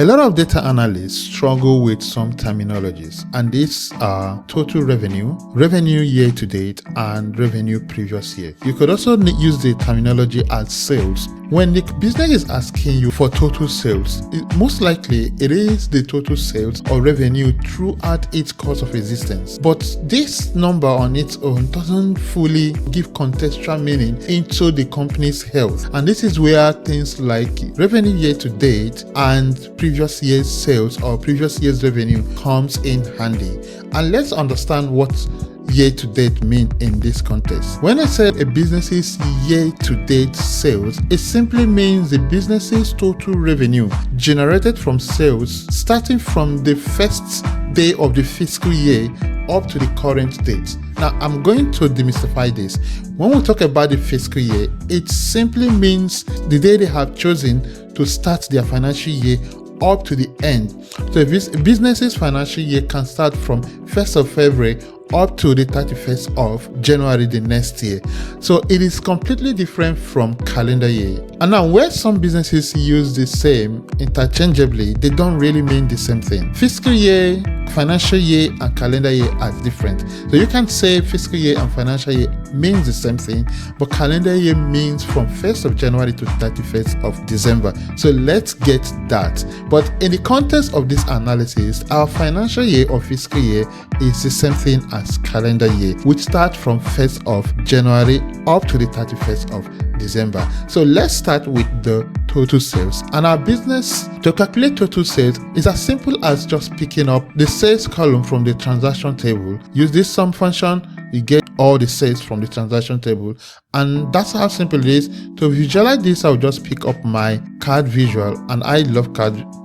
A lot of data analysts struggle with some terminologies, and these are total revenue, revenue year to date, and revenue previous year. You could also use the terminology as sales. When the business is asking you for total sales, most likely it is the total sales or revenue throughout its course of existence. But this number on its own doesn't fully give contextual meaning into the company's health. And this is where things like revenue year to date and previous year's sales or previous year's revenue comes in handy. And let's understand what year to date mean in this context. When I said a business's year to date sales, it simply means the business's total revenue generated from sales starting from the first day of the fiscal year up to the current date. Now, I'm going to demystify this. When we talk about the fiscal year, it simply means the day they have chosen to start their financial year up to the end. So a business's financial year can start from 1st of February up to the 31st of January the next year. So it is completely different from calendar year. And now where some businesses use the same interchangeably, they don't really mean the same thing. Fiscal year, financial year, and calendar year are different. So you can say fiscal year and financial year means the same thing, but calendar year means from 1st of January to 31st of December. So let's get that. But in the context of this analysis, our financial year or fiscal year is the same thing as calendar year, which starts from 1st of January up to the 31st of December. So let's start with the total sales. And our business, to calculate total sales, is as simple as just picking up the sales column from the transaction table. Use this sum function, you get all the sales from the transaction table, and that's how simple it is. To visualize this, I'll just pick up my card visual, and I love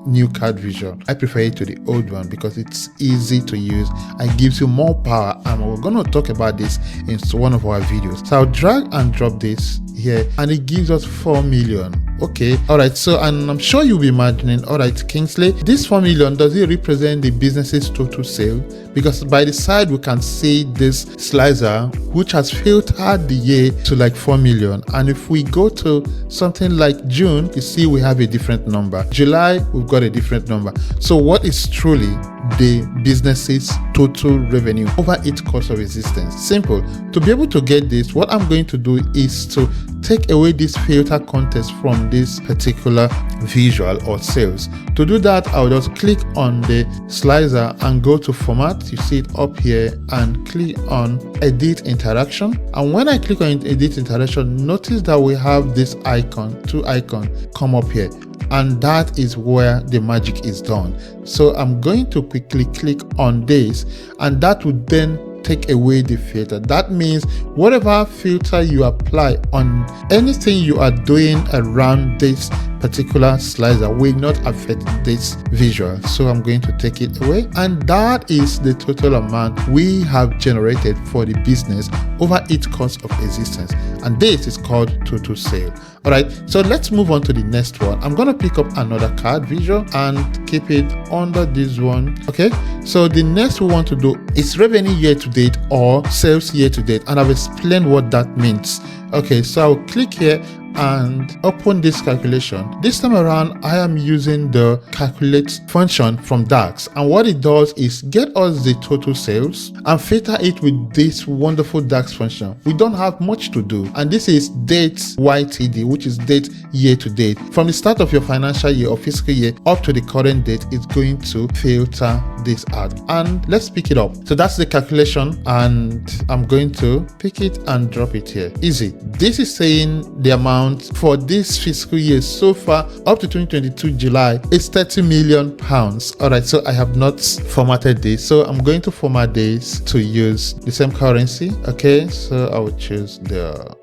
new card visual. I prefer it to the old one because it's easy to use and gives you more power, and we're going to talk about this in one of our videos. So I'll drag and drop this here, and it gives us 4 million. Okay, all right. So, and I'm sure you'll be imagining, all right, Kingsley, this 4 million, does it represent the business's total sale? Because by the side we can see this slicer which has filtered the year to like 4 million, and if we go to something like June, you see we have a different number. July, we've got a different number. So what is truly the business's total revenue over its course of existence? Simple. To be able to get this, what I'm going to do is to take away this filter context from this particular visual or sales. To do that, I'll just click on the slicer and go to format. You see it up here, and click on edit interaction. And when I click on edit interaction, notice that we have this icon, two icons come up here, and that is where the magic is done. So I'm going to quickly click on this, and that would then take away the filter. That means whatever filter you apply on anything you are doing around this particular slicer will not affect this visual. So I'm going to take it away, and that is the total amount we have generated for the business over its course of existence, and this is called total sale. All right, so let's move on to the next one. I'm going to pick up another card visual and keep it under this one. Okay, so the next we want to do is revenue year to date or sales year to date, and I've explained what that means. Okay, so I'll click here and open this calculation. This time around, I am using the calculate function from DAX, and what it does is get us the total sales and filter it with this wonderful DAX function. We don't have much to do, and this is date YTD, which is date year to date. From the start of your financial year or fiscal year up to the current date, it's going to filter this out. And let's pick it up. So that's the calculation, and I'm going to pick it and drop it here. Easy. This is saying the amount for this fiscal year so far up to 2022 July is 30 million pounds. All right, so I have not formatted this, so I'm going to format this to use the same currency. Okay, so I will choose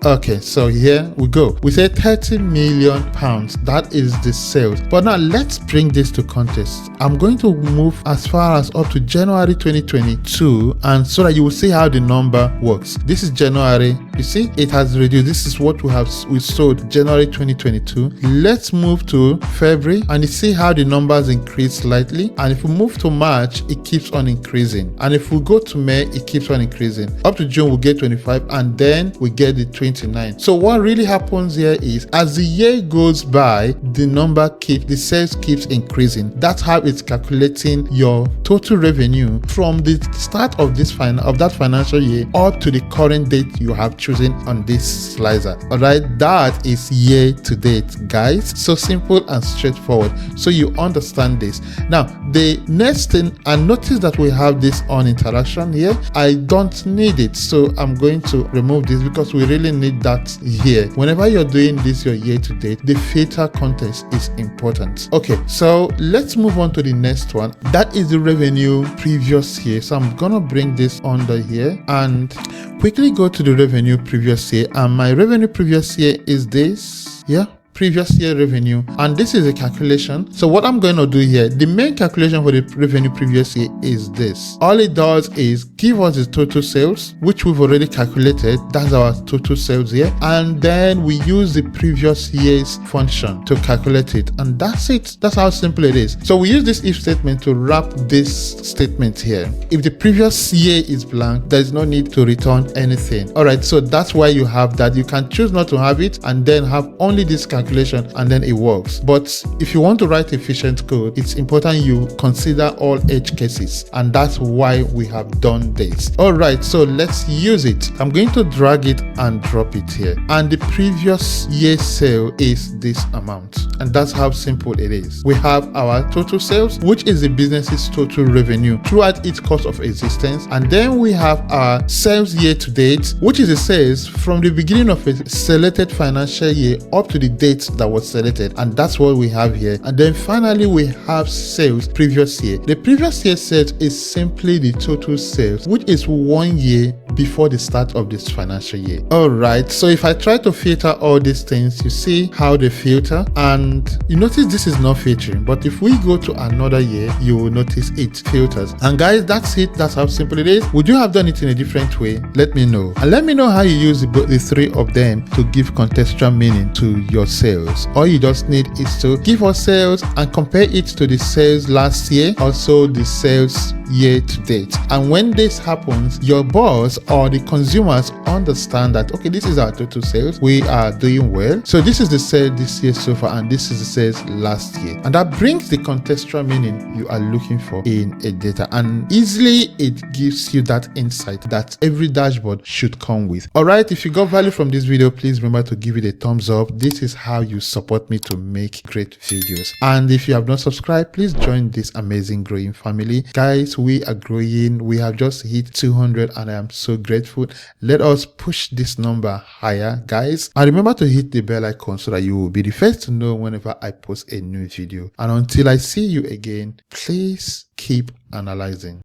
okay, so here we go. We say 30 million pounds. That is the sales. But now let's bring this to context. I'm going to move as far as up to January 2022, and so that you will see how the number works. This is January. You see it has reduced. This is what we sold code January 2022. Let's move to February and you see how the numbers increase slightly. And if we move to March, it keeps on increasing. And if we go to May, it keeps on increasing. Up to June, we get 25 and then we get the 29. So what really happens here is as the year goes by, the sales keeps increasing. That's how it's calculating your total revenue from the start of that financial year up to the current date you have chosen on this slicer. All right, that is year to date, guys. So simple and straightforward. So you understand this. Now, the next thing, and notice that we have this on interaction here. I don't need it, so I'm going to remove this because we really need that here. Whenever you're doing this, your year to date, the filter context is important. Okay, so let's move on to the next one. That is the revenue previous year. So I'm gonna bring this under here and quickly go to the revenue previous year, and my revenue previous year is this. Yeah, previous year revenue, and this is a calculation. So what I'm going to do here, the main calculation for the revenue previous year is this. All it does is give us the total sales, which we've already calculated. That's our total sales here, and then we use the previous year's function to calculate it, and that's it. That's how simple it is. So we use this if statement to wrap this statement here. If the previous year is blank, there is no need to return anything. All right, so that's why you have that. You can choose not to have it and then have only this calculation, and then it works. But if you want to write efficient code, it's important you consider all edge cases, and that's why we have done this. All right, so let's use it. I'm going to drag it and drop it here, and the previous year sale is this amount, and that's how simple it is. We have our total sales, which is the business's total revenue throughout its course of existence, and then we have our sales year to date, which is the sales from the beginning of a selected financial year up to the date that was selected, and that's what we have here. And then finally we have sales previous year. The previous year sales is simply the total sales, which is 1 year before the start of this financial year. All right, so if I try to filter all these things, you see how they filter, and you notice this is not filtering. But if we go to another year, you will notice it filters. And guys, that's it. That's how simple it is. Would you have done it in a different way? Let me know, and let me know how you use the three of them to give contextual meaning to your sales. All you just need is to give us sales and compare it to the sales last year, also the sales year to date. And when this happens, your boss or the consumers understand that, okay, this is our total sales, we are doing well, so this is the sales this year so far, and this is the sales last year. And that brings the contextual meaning you are looking for in a data, and easily it gives you that insight that every dashboard should come with. All right, if you got value from this video, please remember to give it a thumbs up. This is how you support me to make great videos. And if you have not subscribed, please join this amazing growing family. Guys, we are growing. We have just hit 200 and I am so grateful. Let us push this number higher, guys. And remember to hit the bell icon so that you will be the first to know whenever I post a new video. And until I see you again, please keep analyzing.